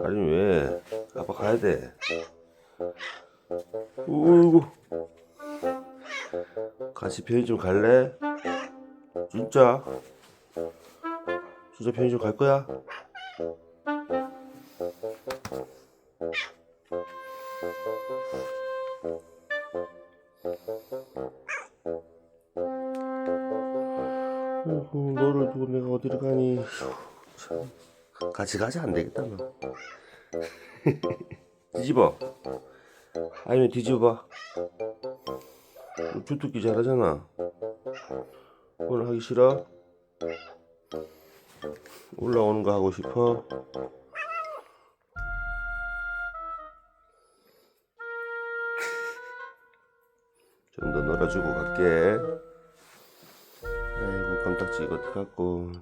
아니 왜? 아빠 가야 돼. 어이구. 같이 편의점 갈래? 진짜? 진짜 편의점 갈 거야? 어이구, 너를 두고 내가 어디를 가니? 참. 같이 가자. 안 되겠다 너. 뒤집어. 아니면 뒤집어봐. 너 주특기 잘하잖아. 오늘 하기 싫어? 올라오는 거 하고 싶어? 좀 더 놀아주고 갈게. 아이고 깜딱지 이거 어떡하고.